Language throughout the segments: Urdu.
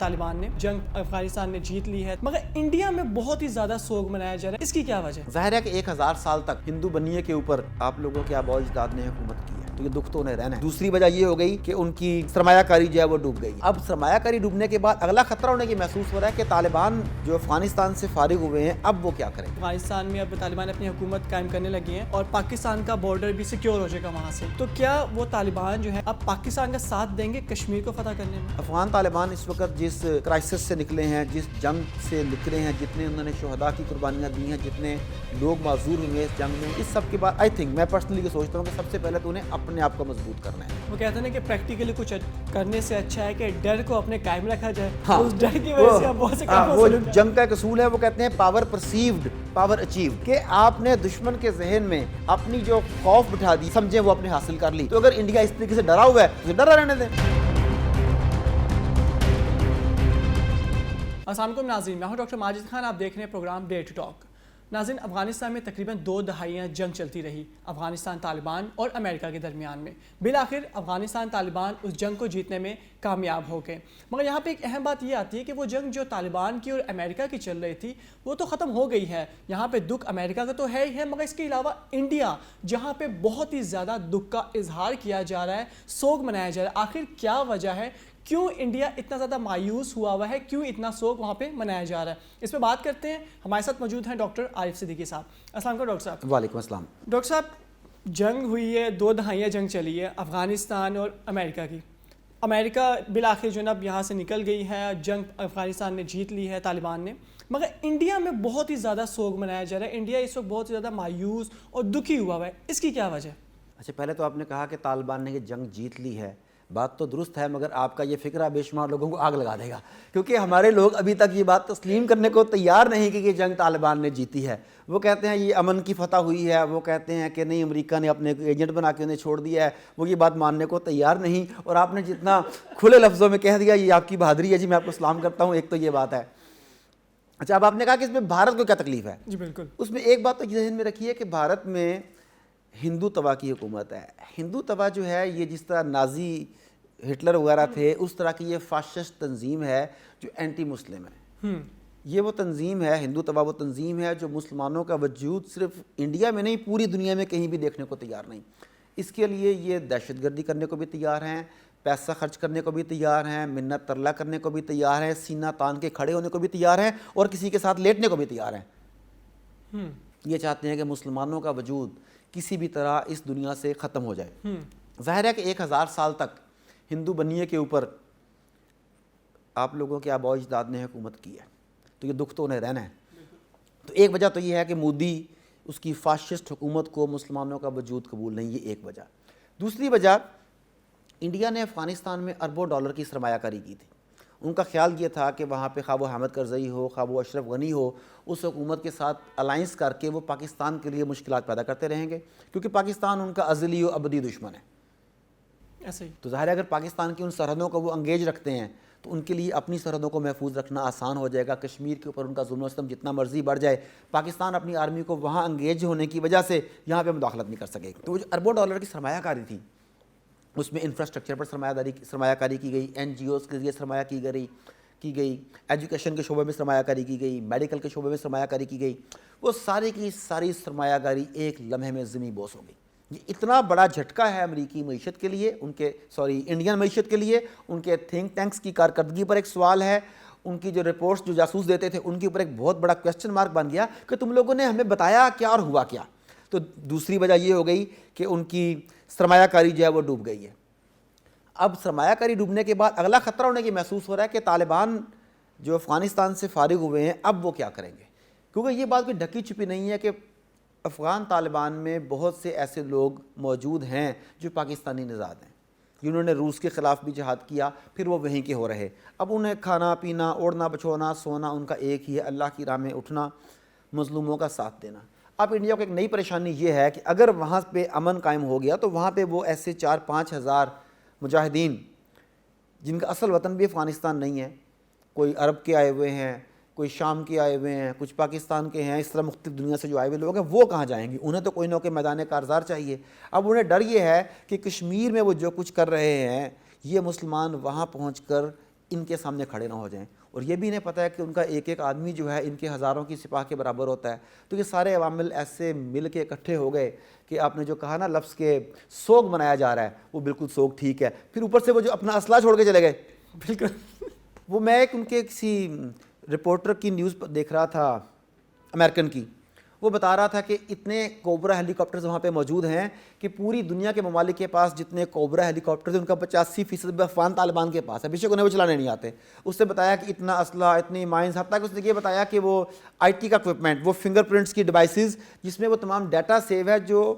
طالبان نے جنگ افغانستان نے جیت لی ہے، مگر انڈیا میں بہت ہی زیادہ سوگ منایا جا رہا ہے۔ اس کی کیا وجہ؟ ظاہر ہے کہ 1000 سال تک ہندو بنیے کے اوپر آپ لوگوں کے آباء و اجداد نے حکومت کی ہے، تو یہ دکھ تو انہیں رہنا ہے۔ دوسری وجہ یہ ہو گئی کہ ان کی سرمایہ کاری جو ہے وہ ڈوب گئی۔ اب سرمایہ کاری ڈوبنے کے بعد اگلا خطرہ انہیں یہ محسوس ہو رہا ہے کہ طالبان جو افغانستان سے فارغ ہوئے ہیں اب وہ کیا کریں۔ افغانستان میں اب طالبان اپنی حکومت قائم کرنے لگے ہیں اور پاکستان کا بارڈر بھی سیکیور ہو جائے گا وہاں سے، تو کیا وہ طالبان جو ہے اب پاکستان کا ساتھ دیں گے کشمیر کو فتح کرنے میں؟ افغان طالبان اس وقت جس کرائسس سے نکلے ہیں، جس جنگ سے نکلے ہیں، جتنے انہوں نے شہداء کی قربانیاں دی ہیں، جتنے لوگ معذور ہوئے ہیں اس جنگ میں، اس سب کے بعد آئی تھنک میں پرسنلی یہ سوچتا ہوں کہ سب سے پہلے تو انہیں اپنے آپ کو مضبوط کرنا ہے۔ وہ کہتے ہیں کہ پریکٹیکلی کچھ کرنے سے اچھا ہے کہ ڈر کو اپنے قائم رکھا جائے۔ ہاں، اس ڈر کی وجہ سے بہت سے کام وہ جنگ کا ایک اصول ہے، وہ کہتے ہیں پاور پرسیوڈ پاور اچیوڈ، کہ آپ نے دشمن کے ذہن میں اپنی جو خوف بٹھا دی، سمجھیں وہ اپنے حاصل کر لی۔ تو اگر انڈیا اس طریقے سے ڈرا ہوا ہے تو ڈرا رہنے دیں۔ السلام علیکم ناظرین، میں ہوں ڈاکٹر ماجد خان، آپ دیکھ رہے ہیں پروگرام ڈے ٹو ٹاک۔ ناظرین، افغانستان میں تقریباً 2 دہائیاں جنگ چلتی رہی افغانستان طالبان اور امریکہ کے درمیان میں۔ بالآخر افغانستان طالبان اس جنگ کو جیتنے میں کامیاب ہو گئے، مگر یہاں پہ ایک اہم بات یہ آتی ہے کہ وہ جنگ جو طالبان کی اور امریکہ کی چل رہی تھی وہ تو ختم ہو گئی ہے۔ یہاں پہ دکھ امریکہ کا تو ہے ہی ہے، مگر اس کے علاوہ انڈیا جہاں پہ بہت ہی زیادہ دکھ کا اظہار کیا جا رہا ہے، سوگ منایا جا رہا ہے۔ آخر کیا وجہ ہے؟ کیوں انڈیا اتنا زیادہ مایوس ہوا ہے؟ کیوں اتنا سوگ وہاں پہ منایا جا رہا ہے؟ اس پہ بات کرتے ہیں۔ ہمارے ساتھ موجود ہیں ڈاکٹر عارف صدیقی صاحب۔ السلام علیکم ڈاکٹر صاحب۔ وعلیکم السلام۔ ڈاکٹر صاحب، جنگ ہوئی ہے، 2 دہائیاں جنگ چلی ہے افغانستان اور امریکہ کی۔ امریکہ بالآخر جو اب یہاں سے نکل گئی ہے، جنگ افغانستان نے جیت لی ہے طالبان نے، مگر انڈیا میں بہت ہی زیادہ سوگ منایا جا رہا ہے۔ انڈیا اس وقت بہت زیادہ مایوس اور دکھی ہوا ہے۔ اس کی کیا وجہ؟ اچھا، پہلے تو آپ نے کہا کہ طالبان نے یہ جنگ جیت لی ہے، بات تو درست ہے، مگر آپ کا یہ فکرہ بے شمار لوگوں کو آگ لگا دے گا، کیونکہ ہمارے لوگ ابھی تک یہ بات تسلیم کرنے کو تیار نہیں کہ یہ جنگ طالبان نے جیتی ہے۔ وہ کہتے ہیں یہ امن کی فتح ہوئی ہے، وہ کہتے ہیں کہ نہیں امریکہ نے اپنے ایجنٹ بنا کے انہیں چھوڑ دیا ہے، وہ یہ بات ماننے کو تیار نہیں۔ اور آپ نے جتنا کھلے لفظوں میں کہہ دیا یہ آپ کی بہادری ہے جی، میں آپ کو سلام کرتا ہوں، ایک تو یہ بات ہے۔ اچھا، اب آپ نے کہا کہ اس میں بھارت کو کیا تکلیف ہے؟ جی بالکل۔ اس میں ایک بات تو ذہن میں رکھیے کہ بھارت میں ہندو توا کی حکومت ہے۔ ہندو توا جو ہے یہ جس طرح نازی ہٹلر وغیرہ تھے، اس طرح کی یہ فاشسٹ تنظیم ہے جو اینٹی مسلم ہے۔ یہ وہ تنظیم ہے، ہندو توا وہ تنظیم ہے جو مسلمانوں کا وجود صرف انڈیا میں نہیں پوری دنیا میں کہیں بھی دیکھنے کو تیار نہیں۔ اس کے لیے یہ دہشت گردی کرنے کو بھی تیار ہیں، پیسہ خرچ کرنے کو بھی تیار ہیں، منت ترلا کرنے کو بھی تیار ہیں، سینہ تان کے کھڑے ہونے کو بھی تیار ہیں، اور کسی کے ساتھ لیٹنے کو بھی تیار ہیں۔ یہ چاہتے ہیں کہ مسلمانوں کا وجود کسی بھی طرح اس دنیا سے ختم ہو جائے۔ ظاہر ہے کہ 1000 سال تک ہندو بنیے کے اوپر آپ لوگوں کے آباء و اجداد نے حکومت کی ہے، تو یہ دکھ تو انہیں رہنا ہے۔ تو ایک وجہ تو یہ ہے کہ مودی اس کی فاشسٹ حکومت کو مسلمانوں کا وجود قبول نہیں، یہ ایک وجہ۔ دوسری وجہ، انڈیا نے افغانستان میں اربوں ڈالر کی سرمایہ کاری کی تھی۔ ان کا خیال یہ تھا کہ وہاں پہ خواہ وہ حامد کرزئی ہو، خواہ وہ اشرف غنی ہو، اس حکومت کے ساتھ الائنس کر کے وہ پاکستان کے لیے مشکلات پیدا کرتے رہیں گے، کیونکہ پاکستان ان کا ازلی و ابدی دشمن ہے۔ ایسے ہی تو ظاہر ہے اگر پاکستان کی ان سرحدوں کو وہ انگیج رکھتے ہیں تو ان کے لیے اپنی سرحدوں کو محفوظ رکھنا آسان ہو جائے گا۔ کشمیر کے اوپر ان کا ظلم و ستم جتنا مرضی بڑھ جائے، پاکستان اپنی آرمی کو وہاں انگیج ہونے کی وجہ سے یہاں پہ مداخلت نہیں کر سکے۔ تو وہ جو اربوں ڈالر کی سرمایہ کاری تھی، اس میں انفراسٹرکچر پر سرمایہ کاری کی گئی، این جی اوز کے ذریعے سرمایہ کی گئی، ایجوکیشن کے شعبے میں سرمایہ کاری کی گئی، میڈیکل کے شعبے میں سرمایہ کاری کی گئی۔ وہ ساری کی ساری سرمایہ کاری ایک لمحے میں زمیں بوس ہو گئی۔ یہ اتنا بڑا جھٹکا ہے امریکی معیشت کے لیے، انڈین معیشت کے لیے، ان کے تھنک ٹینکس کی کارکردگی پر ایک سوال ہے، ان کی جو رپورٹس جو جاسوس دیتے تھے ان کے اوپر ایک بہت بڑا کویسچن مارک بن گیا کہ تم لوگوں نے ہمیں بتایا کیا اور ہوا کیا۔ تو دوسری وجہ یہ ہو گئی کہ ان کی سرمایہ کاری جو ہے وہ ڈوب گئی ہے۔ اب سرمایہ کاری ڈوبنے کے بعد اگلا خطرہ انہیں یہ محسوس ہو رہا ہے کہ طالبان جو افغانستان سے فارغ ہوئے ہیں اب وہ کیا کریں گے، کیونکہ یہ بات کوئی ڈھکی چھپی نہیں ہے کہ افغان طالبان میں بہت سے ایسے لوگ موجود ہیں جو پاکستانی نژاد ہیں، جنہوں نے روس کے خلاف بھی جہاد کیا، پھر وہ وہیں کے ہو رہے۔ اب انہیں کھانا پینا، اوڑھنا بچھونا، سونا ان کا ایک ہی ہے، اللہ کی راہ میں اٹھنا، مظلوموں کا ساتھ دینا۔ اب انڈیا کو ایک نئی پریشانی یہ ہے کہ اگر وہاں پہ امن قائم ہو گیا تو وہاں پہ وہ ایسے 4-5 ہزار مجاہدین جن کا اصل وطن بھی افغانستان نہیں ہے، کوئی عرب کے آئے ہوئے ہیں، کوئی شام کے آئے ہوئے ہیں، کچھ پاکستان کے ہیں، اس طرح مختلف دنیا سے جو آئے ہوئے لوگ ہیں، وہ کہاں جائیں گے؟ انہیں تو کوئی نہ کوئی میدان کارزار چاہیے۔ اب انہیں ڈر یہ ہے کہ کشمیر میں وہ جو کچھ کر رہے ہیں یہ مسلمان وہاں پہنچ کر ان کے سامنے کھڑے نہ ہو جائیں. اور یہ بھی انہیں پتہ ہے کہ ان کا ایک ایک آدمی جو ہے ان کے ہزاروں کی سپاہ کے برابر ہوتا ہے. تو یہ سارے عوامل ایسے مل کے اکٹھے ہو گئے کہ آپ نے جو کہا نا لفظ کے سوگ منایا جا رہا ہے وہ بالکل سوگ ٹھیک ہے. پھر اوپر سے وہ جو اپنا اسلحہ چھوڑ کے چلے گئے, بالکل. وہ میں ایک ان کے کسی رپورٹر کی نیوز دیکھ رہا تھا امریکن کی, وہ بتا رہا تھا کہ اتنے کوبرا ہیلی کاپٹرز وہاں پہ موجود ہیں کہ پوری دنیا کے ممالک کے پاس جتنے کوبرا ہیلی کاپٹرز ہیں ان کا 85% افغان طالبان کے پاس ہے, بے شک انہیں وہ چلانے نہیں آتے. اس نے بتایا کہ اتنا اسلحہ, اتنی مائنز, حتیٰ کہ اس نے یہ بتایا کہ وہ آئی ٹی کا اکوپمنٹ, وہ فنگر پرنٹس کی ڈیوائسز جس میں وہ تمام ڈیٹا سیو ہے جو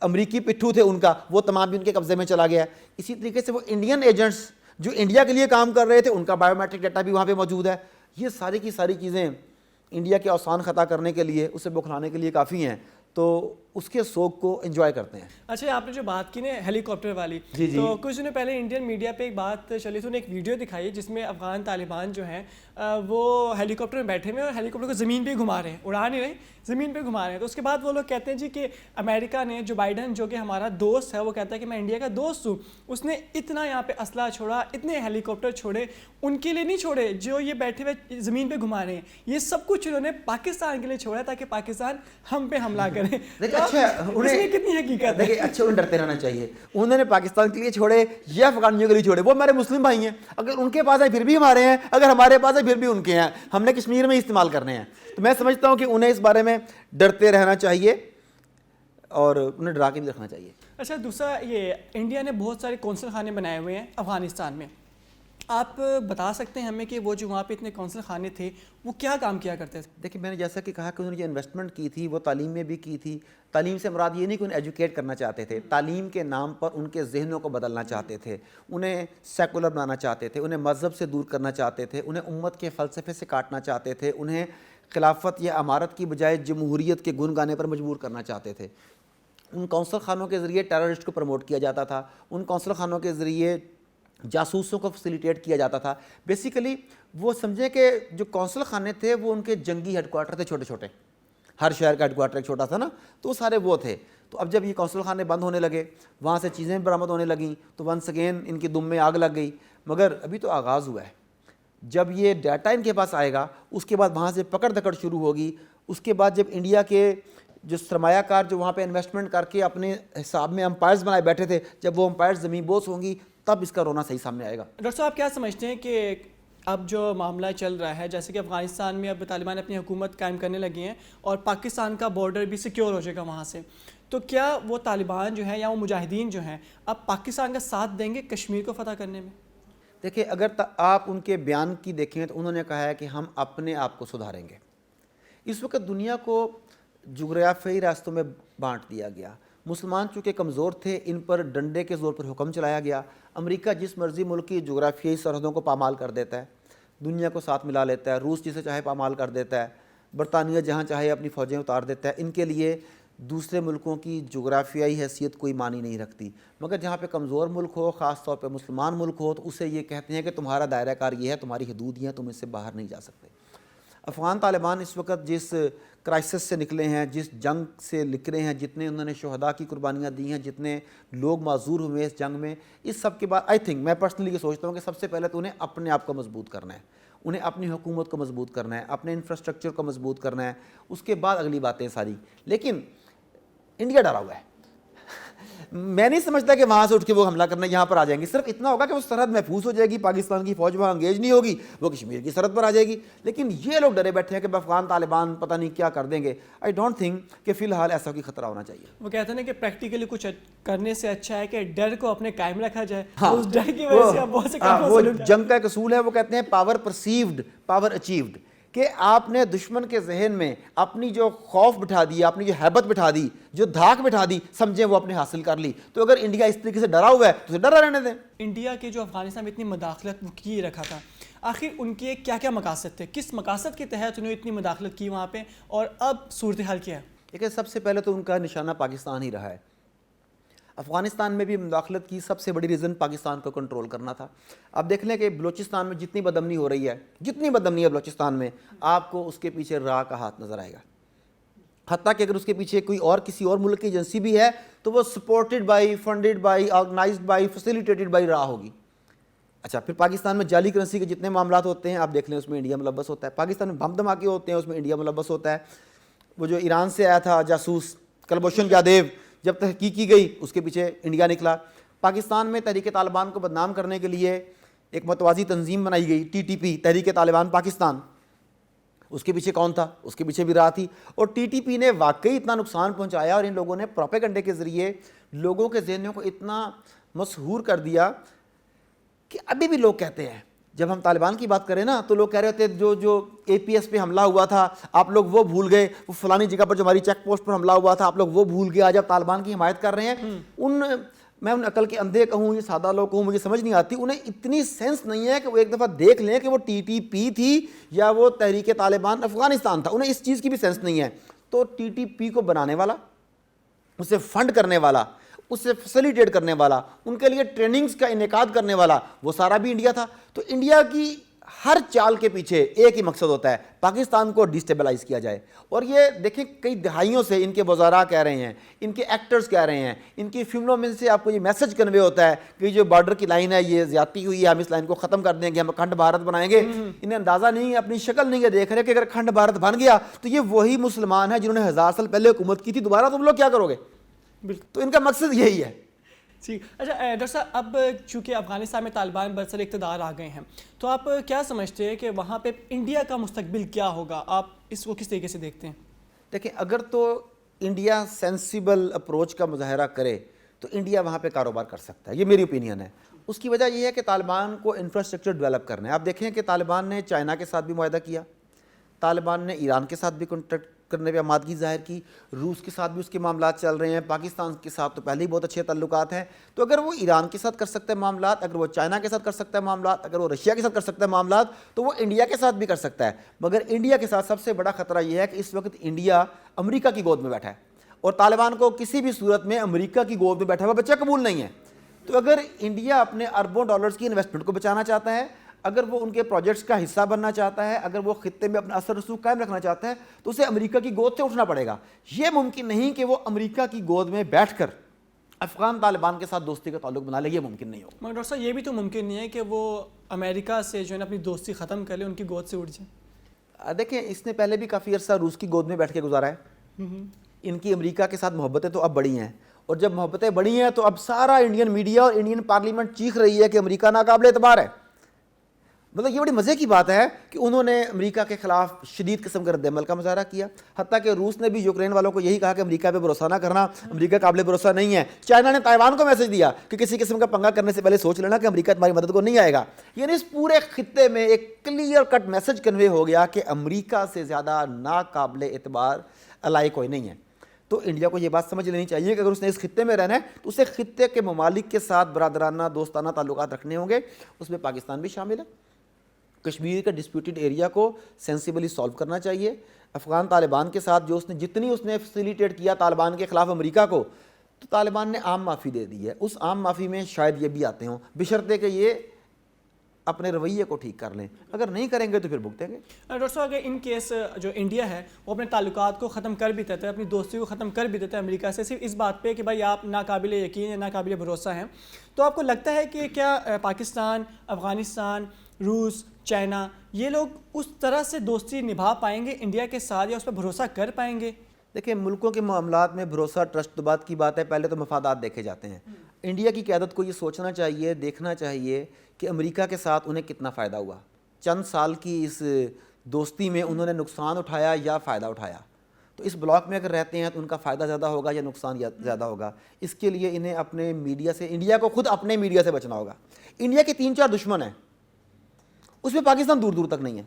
امریکی پٹھو تھے ان کا, وہ تمام بھی ان کے قبضے میں چلا گیا ہے. اسی طریقے سے وہ انڈین ایجنٹس جو انڈیا کے لیے کام کر رہے تھے ان کا بایو میٹرک ڈیٹا بھی وہاں پہ موجود ہے. یہ ساری کی ساری چیزیں انڈیا کے اوسان خطا کرنے کے لیے, اسے بکھلانے کے لیے کافی ہیں. تو اس کے سوگ کو انجوائے کرتے ہیں. اچھا, آپ نے جو بات کی نا ہیلی کاپٹر والی, تو کچھ دنوں پہلے انڈین میڈیا پہ ایک بات چلی تھی, انہیں ایک ویڈیو دکھائی جس میں افغان طالبان جو ہیں وہ ہیلی کاپٹر میں بیٹھے ہوئے اور ہیلی کاپٹر کو زمین پہ گھما رہے ہیں, اڑا نہیں رہے, زمین پہ گھما رہے ہیں. تو اس کے بعد وہ لوگ کہتے ہیں جی کہ امریکہ نے, جو بائیڈن جو کہ ہمارا دوست ہے, وہ کہتا ہے کہ میں انڈیا کا دوست ہوں, اس نے اتنا یہاں پہ اسلحہ چھوڑا, اتنے ہیلی کاپٹر چھوڑے, ان کے لیے نہیں چھوڑے جو یہ بیٹھے ہوئے زمین پہ گھما رہے ہیں. یہ سب کچھ انہوں نے پاکستان کے لیے چھوڑا تاکہ پاکستان ہم پہ حملہ کرے. انہیں کتنی حقیقت ہے. اچھا, انہیں ڈرتے رہنا چاہیے. انہوں نے پاکستان کے لیے چھوڑے یا افغانیوں کے لیے چھوڑے, وہ ہمارے مسلم بھائی ہیں, اگر ان کے پاس ہے پھر بھی ہمارے ہیں, اگر ہمارے پاس ہے پھر بھی ان کے ہیں, ہم نے کشمیر میں استعمال کرنے ہیں. تو میں سمجھتا ہوں کہ انہیں اس بارے میں ڈرتے رہنا چاہیے اور انہیں ڈرا کے بھی رکھنا چاہیے. اچھا, دوسرا یہ انڈیا نے بہت سارے کونسل خانے بنائے ہوئے ہیں افغانستان میں. آپ بتا سکتے ہیں ہمیں کہ وہ جو وہاں پہ اتنے کونسل خانے تھے وہ کیا کام کیا کرتے تھے؟ دیکھیں, میں نے جیسا کہ کہا کہ انہوں نے جو انویسٹمنٹ کی تھی وہ تعلیم میں بھی کی تھی. تعلیم سے مراد یہ نہیں کہ انہیں ایجوکیٹ کرنا چاہتے تھے, تعلیم کے نام پر ان کے ذہنوں کو بدلنا چاہتے تھے, انہیں سیکولر بنانا چاہتے تھے, انہیں مذہب سے دور کرنا چاہتے تھے, انہیں امت کے فلسفے سے کاٹنا چاہتے تھے, انہیں خلافت یا امارت کی بجائے جمہوریت کے گن گانے پر مجبور کرنا چاہتے تھے. ان کونسل خانوں کے ذریعے ٹیررسٹ کو پروموٹ کیا جاتا تھا, ان کونسل خانوں کے ذریعے جاسوسوں کو فیسیلیٹیٹ کیا جاتا تھا. بیسیکلی وہ سمجھیں کہ جو کونسل خانے تھے وہ ان کے جنگی ہیڈ کوارٹر تھے, چھوٹے چھوٹے, ہر شہر کا ہیڈ کوارٹر ایک چھوٹا تھا نا, تو وہ سارے وہ تھے. تو اب جب یہ کونسل خانے بند ہونے لگے, وہاں سے چیزیں برآمد ہونے لگیں, تو ونس اگین ان کی دم میں آگ لگ گئی. مگر ابھی تو آغاز ہوا ہے. جب یہ ڈیٹا ان کے پاس آئے گا اس کے بعد وہاں سے پکڑ دکڑ شروع ہوگی. اس کے بعد جب انڈیا کے جو سرمایہ کار جو وہاں پہ انویسٹمنٹ کر کے اپنے حساب میں امپائرز بنائے بیٹھے تھے, جب وہ امپائرز زمین بوس ہوں گی تب اس کا رونا صحیح سامنے آئے گا. ڈاکٹر صاحب, کیا سمجھتے ہیں کہ اب جو معاملہ چل رہا ہے, جیسے کہ افغانستان میں اب طالبان اپنی حکومت قائم کرنے لگے ہیں اور پاکستان کا بارڈر بھی سیکیور ہو جائے گا وہاں سے, تو کیا وہ طالبان جو ہیں یا وہ مجاہدین جو ہیں اب پاکستان کا ساتھ دیں گے کشمیر کو فتح کرنے میں؟ دیکھیں, اگر آپ ان کے بیان کی دیکھیں تو انہوں نے کہا ہے کہ ہم اپنے آپ کو سدھاریں گے. اس وقت دنیا کو جغرافیائی راستوں میں بانٹ دیا گیا. مسلمان چونکہ کمزور تھے, ان پر ڈنڈے کے زور پر حکم چلایا گیا. امریکہ جس مرضی ملک کی جغرافیائی سرحدوں کو پامال کر دیتا ہے, دنیا کو ساتھ ملا لیتا ہے. روس جسے چاہے پامال کر دیتا ہے, برطانیہ جہاں چاہے اپنی فوجیں اتار دیتا ہے. ان کے لیے دوسرے ملکوں کی جغرافیائی حیثیت کوئی معنی نہیں رکھتی. مگر جہاں پہ کمزور ملک ہو, خاص طور پہ مسلمان ملک ہو, تو اسے یہ کہتے ہیں کہ تمہارا دائرہ کار یہ ہے, تمہاری حدود یہ ہیں, تم اس سے باہر نہیں جا سکتے. افغان طالبان اس وقت جس کرائسس سے نکلے ہیں, جس جنگ سے نکلے ہیں, جتنے انہوں نے شہداء کی قربانیاں دی ہیں, جتنے لوگ معذور ہوئے اس جنگ میں, اس سب کے بعد آئی تھنک, میں پرسنلی یہ سوچتا ہوں کہ سب سے پہلے تو انہیں اپنے آپ کو مضبوط کرنا ہے, انہیں اپنی حکومت کو مضبوط کرنا ہے, اپنے انفراسٹرکچر کو مضبوط کرنا ہے. اس کے بعد اگلی باتیں ساری. لیکن انڈیا ڈرا ہوا ہے. میں نہیں سمجھتا کہ وہاں سے اٹھ کے وہ حملہ کرنا یہاں پر آ جائیں گے. صرف اتنا ہوگا کہ وہ سرحد محفوظ ہو جائے گی, پاکستان کی فوج وہاں انگیج نہیں ہوگی, وہ کشمیر کی سرحد پر آ جائے گی. لیکن یہ لوگ ڈرے بیٹھے ہیں کہ افغان طالبان پتہ نہیں کیا کر دیں گے. آئی ڈونٹ تھنک کہ فی الحال ایسا کوئی خطرہ ہونا چاہیے. وہ کہتے ہیں کہ پریکٹیکلی کچھ کرنے سے اچھا ہے کہ ڈر کو اپنے قائم رکھا جائے. اس ڈر کی وجہ سے بہت سے کام وہ جنگ کا ایک اصول ہے, وہ کہتے ہیں پاور پرسیوڈ, پاور اچیوڈ, کہ آپ نے دشمن کے ذہن میں اپنی جو خوف بٹھا دی, اپنی جو ہیبت بٹھا دی, جو دھاک بٹھا دی, سمجھیں وہ اپنے حاصل کر لی. تو اگر انڈیا اس طریقے سے ڈرا ہوا ہے تو اسے ڈرا رہنے دیں. انڈیا کے جو افغانستان میں اتنی مداخلت کی رکھا تھا, آخر ان کے کیا کیا مقاصد تھے, کس مقاصد کے تحت انہوں نے اتنی مداخلت کی وہاں پہ, اور اب صورتحال کیا ہے؟ دیکھیں, سب سے پہلے تو ان کا نشانہ پاکستان ہی رہا ہے. افغانستان میں بھی مداخلت کی سب سے بڑی ریزن پاکستان کو کنٹرول کرنا تھا. اب دیکھ لیں کہ بلوچستان میں جتنی بدامنی ہو رہی ہے, جتنی بدامنی ہے بلوچستان میں, آپ کو اس کے پیچھے را کا ہاتھ نظر آئے گا. حتیٰ کہ اگر اس کے پیچھے کوئی اور کسی اور ملک کی ایجنسی بھی ہے تو وہ supported by, funded by, organized by, facilitated by را ہوگی. اچھا پھر پاکستان میں جعلی کرنسی کے جتنے معاملات ہوتے ہیں آپ دیکھ لیں اس میں انڈیا ملوث ہوتا ہے. پاکستان میں بم دھماکے ہوتے ہیں اس میں انڈیا ملوث ہوتا ہے. وہ جو ایران سے آیا تھا جاسوس کلبھوشن جادیو جب تحقیق کی گئی اس کے پیچھے انڈیا نکلا. پاکستان میں تحریک طالبان کو بدنام کرنے کے لیے ایک متوازی تنظیم بنائی گئی TTP تحریک طالبان پاکستان. اس کے پیچھے کون تھا؟ اس کے پیچھے بھی رہا تھی. اور TTP نے واقعی اتنا نقصان پہنچایا اور ان لوگوں نے پروپیگنڈے کے ذریعے لوگوں کے ذہنوں کو اتنا مسحور کر دیا کہ ابھی بھی لوگ کہتے ہیں جب ہم طالبان کی بات کریں نا تو لوگ کہہ رہے ہوتے جو APS پہ حملہ ہوا تھا آپ لوگ وہ بھول گئے, وہ فلانی جگہ پر جو ہماری چیک پوسٹ پر حملہ ہوا تھا آپ لوگ وہ بھول گئے, آج آپ طالبان کی حمایت کر رہے ہیں. میں ان عقل کے اندھے کہوں یہ سادہ لوگ کہوں مجھے سمجھ نہیں آتی, انہیں اتنی سینس نہیں ہے کہ وہ ایک دفعہ دیکھ لیں کہ وہ TTP تھی یا وہ تحریک طالبان افغانستان تھا. انہیں اس چیز کی بھی سینس نہیں ہے. تو TTP کو بنانے والا, اسے فنڈ کرنے والا, اسے فیسیلیٹیٹ کرنے والا, ان کے لیے ٹریننگز کا انعقاد کرنے والا وہ سارا بھی انڈیا تھا. تو انڈیا کی ہر چال کے پیچھے ایک ہی مقصد ہوتا ہے پاکستان کو ڈیسٹیبلائز کیا جائے. اور یہ دیکھیں کئی دہائیوں سے ان کے وزراء کہہ رہے ہیں, ان کے ایکٹرز کہہ رہے ہیں, ان کی فلموں میں سے آپ کو یہ میسج کنوے ہوتا ہے کہ جو بارڈر کی لائن ہے یہ زیادتی ہوئی ہے, ہم اس لائن کو ختم کر دیں گے, ہم اکھنڈ بھارت بنائیں گے. انہیں اندازہ نہیں ہے, اپنی شکل نہیں ہے دیکھ رہے کہ اگر اکھنڈ بھارت بن گیا تو یہ وہی مسلمان ہیں جنہوں نے 1000 سال پہلے حکومت کی تھی, دوبارہ تم لوگ کیا کرو گے؟ تو ان کا مقصد یہی ہے. ٹھیک. اچھا ڈاکٹر صاحب, اب چونکہ افغانستان میں طالبان برسر اقتدار آ گئے ہیں تو آپ کیا سمجھتے ہیں کہ وہاں پہ انڈیا کا مستقبل کیا ہوگا؟ آپ اس کو کس طریقے سے دیکھتے ہیں؟ دیکھیں اگر تو انڈیا سینسیبل اپروچ کا مظاہرہ کرے تو انڈیا وہاں پہ کاروبار کر سکتا ہے, یہ میری اوپینین ہے. اس کی وجہ یہ ہے کہ طالبان کو انفراسٹرکچر ڈیولپ کرنا ہے. آپ دیکھیں کہ طالبان نے چائنا کے ساتھ بھی معاہدہ کیا, طالبان نے ایران کے ساتھ بھی کانٹیکٹ کرنے پہ آمادگی ظاہر کی, روس کے ساتھ بھی اس کے معاملات چل رہے ہیں, پاکستان کے ساتھ تو پہلے ہی بہت اچھے تعلقات ہیں. تو اگر وہ ایران کے ساتھ کر سکتا ہے معاملات, اگر وہ چائنا کے ساتھ کر سکتا ہے معاملات, اگر وہ رشیا کے ساتھ کر سکتا ہے معاملات, تو وہ انڈیا کے ساتھ بھی کر سکتا ہے. مگر انڈیا کے ساتھ سب سے بڑا خطرہ یہ ہے کہ اس وقت انڈیا امریکہ کی گود میں بیٹھا ہے اور طالبان کو کسی بھی صورت میں امریکہ کی گود میں بیٹھا ہوا بچہ قبول نہیں ہے. تو اگر انڈیا اپنے اربوں ڈالرز کی انویسٹمنٹ کو بچانا چاہتا ہے, اگر وہ ان کے پروجیکٹس کا حصہ بننا چاہتا ہے, اگر وہ خطے میں اپنا اثر رسوخ قائم رکھنا چاہتا ہے تو اسے امریکہ کی گود سے اٹھنا پڑے گا. یہ ممکن نہیں کہ وہ امریکہ کی گود میں بیٹھ کر افغان طالبان کے ساتھ دوستی کا تعلق بنا لے, یہ ممکن نہیں ہوگا. مگر ڈاکٹر صاحب یہ بھی تو ممکن نہیں ہے کہ وہ امریکہ سے جو ہے نا اپنی دوستی ختم کر لے, ان کی گود سے اٹھ جائے. دیکھیں اس نے پہلے بھی کافی عرصہ روس کی گود میں بیٹھ کے گزارا ہے. ان کی امریکہ کے ساتھ محبتیں تو اب بڑی ہیں, اور جب محبتیں بڑی ہیں تو اب سارا انڈین میڈیا اور انڈین پارلیمنٹ چیخ رہی ہے کہ امریکہ ناقابل اعتبار ہے. مطلب یہ بڑی مزے کی بات ہے کہ انہوں نے امریکہ کے خلاف شدید قسم کا رد عمل کا مظاہرہ کیا. حتیٰ کہ روس نے بھی یوکرین والوں کو یہی کہا کہ امریکہ پہ بھروسہ نہ کرنا, امریکہ قابل بھروسہ نہیں ہے. چائنا نے تائیوان کو میسج دیا کہ کسی قسم کا پنگا کرنے سے پہلے سوچ لینا کہ امریکہ تمہاری مدد کو نہیں آئے گا. یعنی اس پورے خطے میں ایک کلیئر کٹ میسج کنوے ہو گیا کہ امریکہ سے زیادہ ناقابل اعتبار الائی کوئی نہیں ہے. تو انڈیا کو یہ بات سمجھ لینی چاہیے کہ اگر اس نے اس خطے میں رہنا ہے تو اسے خطے کے ممالک کے ساتھ برادرانہ دوستانہ تعلقات رکھنے ہوں گے. اس میں پاکستان بھی شامل ہے. کشمیر کا ڈسپیوٹڈ ایریا کو سینسیبلی سالو کرنا چاہیے. افغان طالبان کے ساتھ جو جتنی اس نے فیسیلیٹیٹ کیا طالبان کے خلاف امریکہ کو, تو طالبان نے عام معافی دے دی ہے. اس عام معافی میں شاید یہ بھی آتے ہوں, بشرطے کہ یہ اپنے رویے کو ٹھیک کر لیں. اگر نہیں کریں گے تو پھر بھگتیں گے. ڈاکٹر صاحب اگر ان کیس جو انڈیا ہے وہ اپنے تعلقات کو ختم کر بھی دیتا ہے, اپنی دوستی کو ختم کر بھی دیتا ہے امریکہ سے, صرف اس بات پہ کہ بھائی آپ ناقابل یقین یا ناقابل بھروسہ ہیں, تو آپ کو لگتا ہے کہ کیا پاکستان, افغانستان, روس, چائنا یہ لوگ اس طرح سے دوستی نبھا پائیں گے انڈیا کے ساتھ, یا اس پہ بھروسہ کر پائیں گے؟ دیکھیں ملکوں کے معاملات میں بھروسہ ٹرسٹ تو بات کی بات ہے, پہلے تو مفادات دیکھے جاتے ہیں. انڈیا کی قیادت کو یہ سوچنا چاہیے, دیکھنا چاہیے کہ امریکہ کے ساتھ انہیں کتنا فائدہ ہوا. چند سال کی اس دوستی میں انہوں نے نقصان اٹھایا یا فائدہ اٹھایا. تو اس بلاک میں اگر رہتے ہیں تو ان کا فائدہ زیادہ ہوگا یا نقصان زیادہ ہوگا. اس کے لیے انہیں اپنے میڈیا سے, انڈیا کو خود اپنے میڈیا سے بچنا ہوگا. انڈیا کے 3-4 دشمن ہیں, اس میں پاکستان دور دور تک نہیں ہے.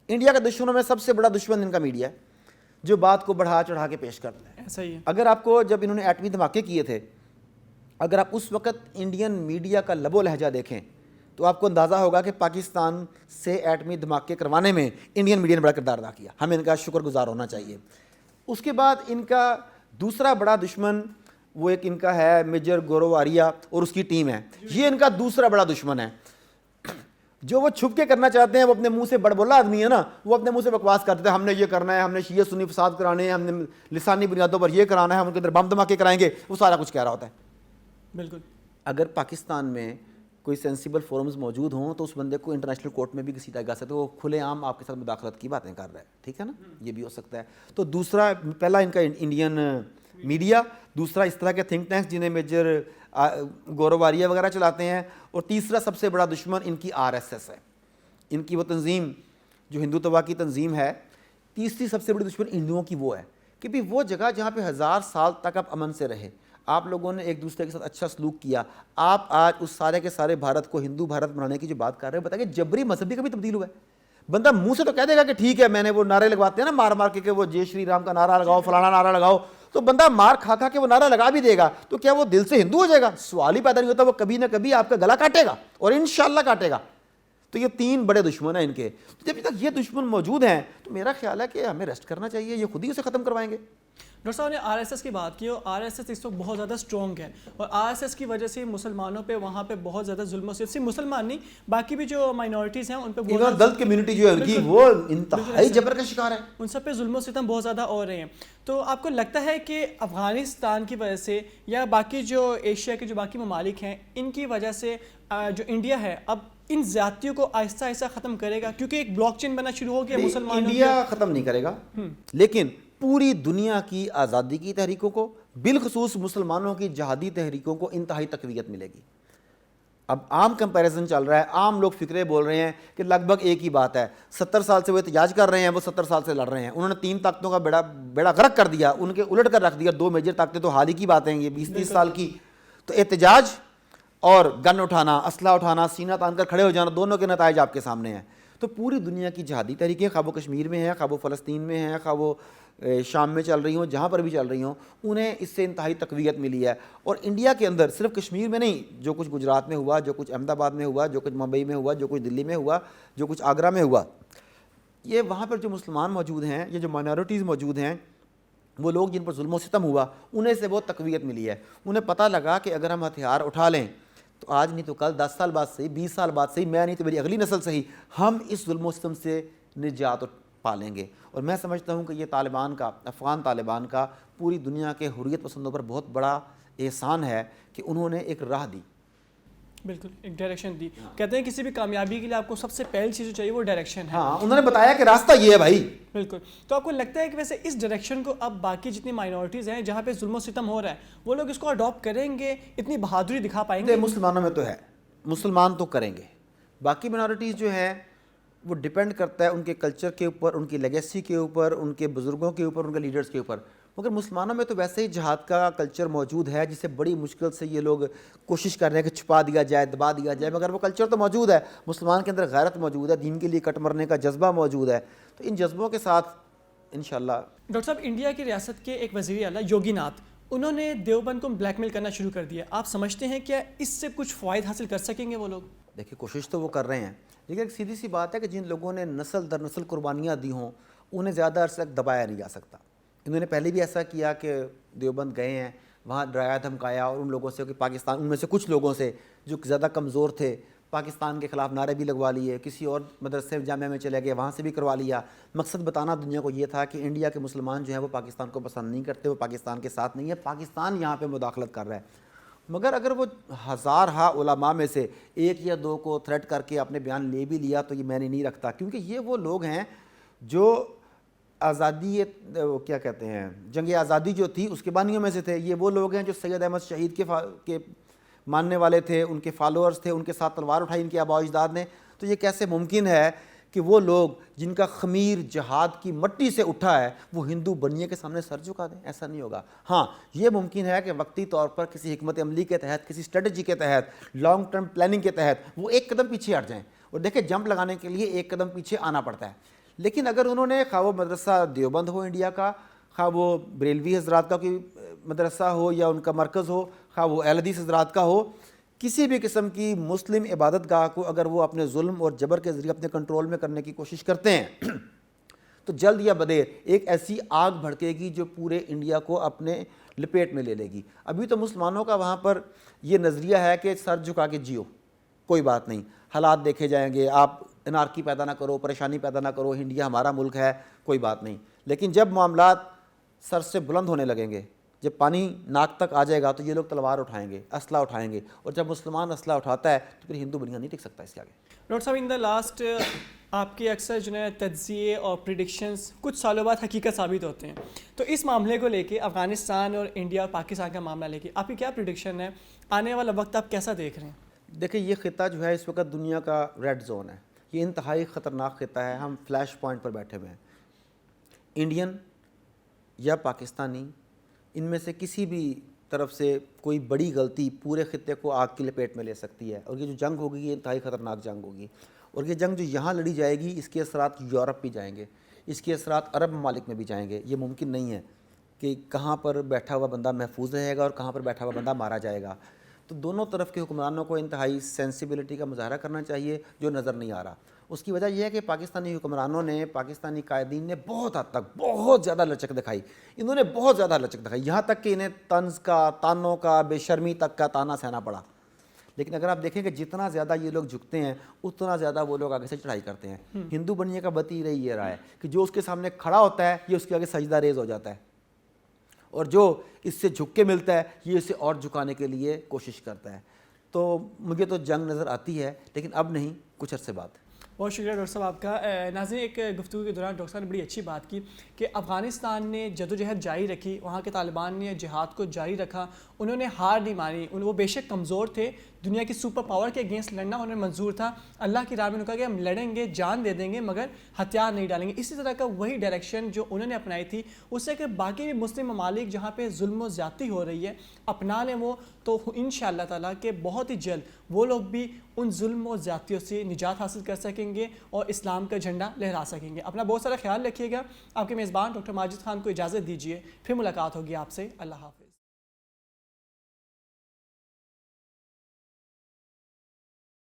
انڈیا کے دشمنوں میں سب سے بڑا دشمن ان کا میڈیا ہے, جو بات کو بڑھا چڑھا کے پیش کرتا ہے. ایسا ہی ہے. اگر آپ کو جب انہوں نے ایٹمی دھماکے کیے تھے, اگر آپ اس وقت انڈین میڈیا کا لب و لہجہ دیکھیں تو آپ کو اندازہ ہوگا کہ پاکستان سے ایٹمی دھماکے کروانے میں انڈین میڈیا نے بڑا کردار ادا کیا. ہمیں ان کا شکر گزار ہونا چاہیے. اس کے بعد ان کا دوسرا بڑا دشمن وہ ایک ان کا ہے میجر گورو آریا اور اس کی ٹیم ہے. یہ ان کا دوسرا بڑا دشمن ہے. جو وہ چھپ کے کرنا چاہتے ہیں, وہ اپنے منہ سے بڑ بولا آدمی ہے نا, وہ اپنے منہ سے بکواس کرتے ہیں, ہم نے یہ کرنا ہے, ہم نے شیعہ سنی فساد کرانے ہیں, ہم نے لسانی بنیادوں پر یہ کرانا ہے, ہم ان کے اندر بم دھماکے کرائیں گے, وہ سارا کچھ کہہ رہا ہوتا ہے. بالکل. اگر پاکستان میں کوئی سینسیبل فورمز موجود ہوں تو اس بندے کو انٹرنیشنل کورٹ میں بھی گھسیٹا جا سکتا ہے. وہ کھلے عام آپ کے ساتھ مداخلت کی باتیں کر رہا ہے, ٹھیک ہے نا, یہ بھی ہو سکتا ہے. تو دوسرا, پہلا ان کا انڈین میڈیا, دوسرا اس طرح کے تھنک ٹینکس جنہیں میجر گوروواریہ وغیرہ چلاتے ہیں, اور تیسرا سب سے بڑا دشمن ان کی RSS ہے, ان کی وہ تنظیم جو ہندوتوا کی تنظیم ہے. تیسری سب سے بڑی دشمن ہندوؤں کی وہ ہے کہ بھی وہ جگہ جہاں پہ 1000 سال تک آپ امن سے رہے, آپ لوگوں نے ایک دوسرے کے ساتھ اچھا سلوک کیا, آپ آج اس سارے کے سارے بھارت کو ہندو بھارت بنانے کی جو بات کر رہے ہیں, بتائیے جبری مذہب بھی کبھی تبدیل ہوا ہے؟ بندہ منہ سے تو کہہ دے گا کہ ٹھیک ہے, میں نے وہ نعرے لگواتے ہیں نا مار مار کے کہ وہ جے شری رام کا نعرہ لگاؤ, فلانا نعرہ لگاؤ, تو بندہ مار کھا کھا کے وہ نعرہ لگا بھی دے گا, تو کیا وہ دل سے ہندو ہو جائے گا؟ سوال ہی پیدا نہیں ہوتا. وہ کبھی نہ کبھی آپ کا گلا کاٹے گا, اور انشاءاللہ کاٹے گا. تو یہ 3 بڑے دشمن ہیں ان کے. تو جب تک یہ دشمن موجود ہیں تو میرا خیال ہے کہ ہمیں ریسٹ کرنا چاہیے, یہ خود ہی اسے ختم کروائیں گے. ڈاکٹر صاحب نے RSS کی بات کی, اور RSS اس وقت بہت زیادہ اسٹرانگ ہے, اور RSS کی وجہ سے مسلمانوں پہ وہاں پہ بہت زیادہ ظلم و صرف مسلمان نہیں, باقی بھی جو مائنورٹیز ہیں ان پہ بہت دلت کمیونٹی جو ہے ان کی وہ انتہائی جبر کا شکار ہے, ان سب پہ ظلم و ستم بہت زیادہ ہو رہے ہیں. تو آپ کو لگتا ہے کہ افغانستان کی وجہ سے یا باقی جو ایشیا کے جو باقی ممالک ہیں ان کی وجہ سے جو انڈیا ہے اب ان زیادتیوں کو آہستہ آہستہ ختم کرے گا؟ کیونکہ ایک بلاک چین بننا شروع ہو گیا مسلمانوں. انڈیا ختم نہیں کرے گا, لیکن پوری دنیا کی آزادی کی تحریکوں کو, بالخصوص مسلمانوں کی جہادی تحریکوں کو انتہائی تقویت ملے گی. اب عام کمپیریزن چل رہا ہے, عام لوگ فکرے بول رہے ہیں کہ لگ بھگ ایک ہی بات ہے, 70 سال سے وہ احتجاج کر رہے ہیں, وہ 70 سال سے لڑ رہے ہیں, انہوں نے 3 طاقتوں کا بیڑا غرق کر دیا, ان کے الٹ کر رکھ دیا. 2 میجر طاقتیں تو حال ہی کی باتیں ہیں, یہ 20-30 سال کی. تو احتجاج اور گن اٹھانا, اسلحہ اٹھانا, سینہ تان کر کھڑے ہو جانا, دونوں کے نتائج آپ کے سامنے ہیں. تو پوری دنیا کی جہادی تحریکیں, خواہ وہ کشمیر میں ہیں, خواہ وہ فلسطین میں ہیں, خواہ وہ شام میں چل رہی ہوں, جہاں پر بھی چل رہی ہوں, انہیں اس سے انتہائی تقویت ملی ہے. اور انڈیا کے اندر صرف کشمیر میں نہیں, جو کچھ گجرات میں ہوا, جو کچھ احمد آباد میں ہوا, جو کچھ ممبئی میں ہوا, جو کچھ دلی میں ہوا, جو کچھ آگرہ میں ہوا, یہ وہاں پر جو مسلمان موجود ہیں, یہ جو مائنورٹیز موجود ہیں, وہ لوگ جن پر ظلم و ستم ہوا, انہیں سے بہت تقویت ملی ہے. انہیں پتہ لگا کہ اگر ہم ہتھیار اٹھا لیں تو آج نہیں تو کل, 10 سال بعد صحیح, 20 سال بعد صحیح, میں نہیں تو میری اگلی نسل صحیح, ہم اس ظلم و ستم سے نجات پالیں گے. اور میں سمجھتا ہوں کہ یہ طالبان کا, افغان طالبان کا پوری دنیا کے حریت پسندوں پر بہت بڑا احسان ہے کہ انہوں نے ایک راہ دی. بالکل ایک ڈائریکشن دی. کہتے ہیں کسی بھی کامیابی کے لیے آپ کو سب سے پہلی چیز جو چاہیے وہ ڈائریکشن ہے. ہاں, انہوں نے بتایا کہ راستہ یہ ہے بھائی. بالکل. تو آپ کو لگتا ہے کہ ویسے اس ڈائریکشن کو اب باقی جتنی مائنورٹیز ہیں جہاں پہ ظلم و ستم ہو رہا ہے وہ لوگ اس کو اڈاپٹ کریں گے, اتنی بہادری دکھا پائیں گے؟ مسلمانوں میں تو ہے, مسلمان تو کریں گے. باقی مائنورٹیز جو ہیں وہ ڈپینڈ کرتا ہے ان کے کلچر کے اوپر, ان کی لیگیسی کے اوپر, ان کے بزرگوں کے اوپر, ان کے لیڈرز کے اوپر. مگر مسلمانوں میں تو ویسے ہی جہاد کا کلچر موجود ہے جسے بڑی مشکل سے یہ لوگ کوشش کر رہے ہیں کہ چھپا دیا جائے, دبا دیا جائے, مگر وہ کلچر تو موجود ہے. مسلمان کے اندر غیرت موجود ہے, دین کے لیے کٹ مرنے کا جذبہ موجود ہے. تو ان جذبوں کے ساتھ انشاءاللہ. ڈاکٹر صاحب, انڈیا کی ریاست کے ایک وزیر اعلیٰ یوگی ناتھ, انہوں نے دیوبند کو بلیک میل کرنا شروع کر دیا. آپ سمجھتے ہیں کیا اس سے کچھ فوائد حاصل کر سکیں گے وہ لوگ؟ دیکھیے کوشش تو وہ کر رہے ہیں, لیکن ایک سیدھی سی بات ہے کہ جن لوگوں نے نسل در نسل قربانیاں دی ہوں انہیں زیادہ عرصے تک دبایا نہیں جا سکتا. انہوں نے پہلے بھی ایسا کیا کہ دیوبند گئے ہیں, وہاں ڈرایا دھمکایا, اور ان لوگوں سے کہ پاکستان, ان میں سے کچھ لوگوں سے جو زیادہ کمزور تھے, پاکستان کے خلاف نعرے بھی لگوا لیے, کسی اور مدرسے جامعہ میں چلے گئے, وہاں سے بھی کروا لیا. مقصد بتانا دنیا کو یہ تھا کہ انڈیا کے مسلمان جو ہیں وہ پاکستان کو پسند نہیں کرتے, وہ پاکستان کے ساتھ نہیں ہے, پاکستان یہاں پہ مداخلت کر رہا ہے. مگر اگر وہ ہزارہا علماء میں سے 1 یا 2 کو تھریٹ کر کے اپنے بیان لے بھی لیا تو یہ میں نے نہیں رکھتا, کیونکہ یہ وہ لوگ ہیں جو آزادی, کیا کہتے ہیں, جنگ آزادی جو تھی اس کے بانیوں میں سے تھے. یہ وہ لوگ ہیں جو سید احمد شہید کے ماننے والے تھے, ان کے فالوورز تھے, ان کے ساتھ تلوار اٹھائی ان کے آباء و اجداد نے. تو یہ کیسے ممکن ہے کہ وہ لوگ جن کا خمیر جہاد کی مٹی سے اٹھا ہے وہ ہندو بنیے کے سامنے سر جھکا دیں؟ ایسا نہیں ہوگا. ہاں, یہ ممکن ہے کہ وقتی طور پر کسی حکمت عملی کے تحت, کسی اسٹریٹجی کے تحت, لانگ ٹرم پلاننگ کے تحت وہ 1 قدم پیچھے ہٹ جائیں. اور دیکھیں جمپ لگانے کے لیے 1 قدم پیچھے آنا پڑتا ہے. لیکن اگر انہوں نے, خواہ وہ مدرسہ دیوبند ہو انڈیا کا, خواہ وہ بریلوی حضرات کا کوئی مدرسہ ہو یا ان کا مرکز ہو, خواہ وہ اہل حدیث حضرات کا ہو, کسی بھی قسم کی مسلم عبادت گاہ کو اگر وہ اپنے ظلم اور جبر کے ذریعے اپنے کنٹرول میں کرنے کی کوشش کرتے ہیں تو جلد یا بدیر ایک ایسی آگ بھڑکے گی جو پورے انڈیا کو اپنے لپیٹ میں لے لے گی. ابھی تو مسلمانوں کا وہاں پر یہ نظریہ ہے کہ سر جھکا کے جیو, کوئی بات نہیں, حالات دیکھے جائیں گے, آپ انارکی پیدا نہ کرو, پریشانی پیدا نہ کرو, انڈیا ہمارا ملک ہے, کوئی بات نہیں. لیکن جب معاملات سر سے بلند ہونے لگیں گے جب پانی ناک تک آ جائے گا تو یہ لوگ تلوار اٹھائیں گے، اسلحہ اٹھائیں گے، اور جب مسلمان اسلحہ اٹھاتا ہے تو پھر ہندو بنیاد نہیں ٹک سکتا اس کے آگے۔ ڈاکٹر صاحب ان دا لاسٹ آپ کی اکثر جو ہے تجزیے اور پریڈکشنز کچھ سالوں بعد حقیقت ثابت ہوتے ہیں، تو اس معاملے کو لے کے افغانستان اور انڈیا اور پاکستان کا معاملہ لے کے آپ کی کیا پریڈکشن ہے؟ آنے والا وقت آپ کیسا دیکھ رہے ہیں؟ دیکھیں یہ خطہ جو ہے اس وقت دنیا کا ریڈ زون ہے، یہ انتہائی خطرناک خطہ ہے، ہم فلیش پوائنٹ پر بیٹھے ہوئے ہیں۔ انڈین یا پاکستانی ان میں سے کسی بھی طرف سے کوئی بڑی غلطی پورے خطے کو آگ کی لپیٹ میں لے سکتی ہے، اور یہ جو جنگ ہوگی یہ انتہائی خطرناک جنگ ہوگی، اور یہ جنگ جو یہاں لڑی جائے گی اس کے اثرات یورپ بھی جائیں گے، اس کے اثرات عرب ممالک میں بھی جائیں گے۔ یہ ممکن نہیں ہے کہ کہاں پر بیٹھا ہوا بندہ محفوظ رہے گا اور کہاں پر بیٹھا ہوا بندہ مارا جائے گا۔ تو دونوں طرف کے حکمرانوں کو انتہائی سینسیبلٹی کا مظاہرہ کرنا چاہیے، جو نظر نہیں آ رہا۔ اس کی وجہ یہ ہے کہ پاکستانی حکمرانوں نے، پاکستانی قائدین نے بہت حد تک بہت زیادہ لچک دکھائی، انہوں نے بہت زیادہ لچک دکھائی، یہاں تک کہ انہیں طنز کا، تانوں کا، بے شرمی تک کا تانا سہنا پڑا۔ لیکن اگر آپ دیکھیں کہ جتنا زیادہ یہ لوگ جھکتے ہیں اتنا زیادہ وہ لوگ آگے سے چڑھائی کرتے ہیں۔ ہندو بننے کا بتیرہ یہ رہا ہے کہ جو اس کے سامنے کھڑا ہوتا ہے یہ اس کے آگے سجدہ ریز ہو جاتا ہے، اور جو اس سے جھک کے ملتا ہے یہ اسے اور جھکانے کے لیے کوشش کرتا ہے۔ تو مجھے تو جنگ نظر آتی ہے، لیکن اب نہیں، کچھ عرصے بعد۔ بہت شکریہ ڈاکٹر صاحب آپ کا۔ ناظرین ایک گفتگو کے دوران ڈاکٹر صاحب نے بڑی اچھی بات کی کہ افغانستان نے جدوجہد جاری رکھی، وہاں کے طالبان نے جہاد کو جاری رکھا، انہوں نے ہار نہیں مانی، وہ بے شک کمزور تھے، دنیا کی سپر پاور کے اگینسٹ لڑنا انہیں منظور تھا، اللہ کی راہ میں انہوں نے کہا کہ ہم لڑیں گے، جان دے دیں گے مگر ہتھیار نہیں ڈالیں گے۔ اسی طرح کا وہی ڈائریکشن جو انہوں نے اپنائی تھی اس سے کہ باقی بھی مسلم ممالک جہاں پہ ظلم و زیادتی ہو رہی ہے اپنا لیں وہ، تو انشاءاللہ تعالیٰ کہ بہت ہی جلد وہ لوگ بھی ان ظلم و زیادتیوں سے نجات حاصل کر سکیں گے اور اسلام کا جھنڈا لہرا سکیں گے۔ اپنا بہت سارا خیال رکھیے گا۔ آپ کے میزبان ڈاکٹر ماجد خان کو اجازت دیجیے، پھر ملاقات ہوگی آپ سے۔ اللہ حافظ۔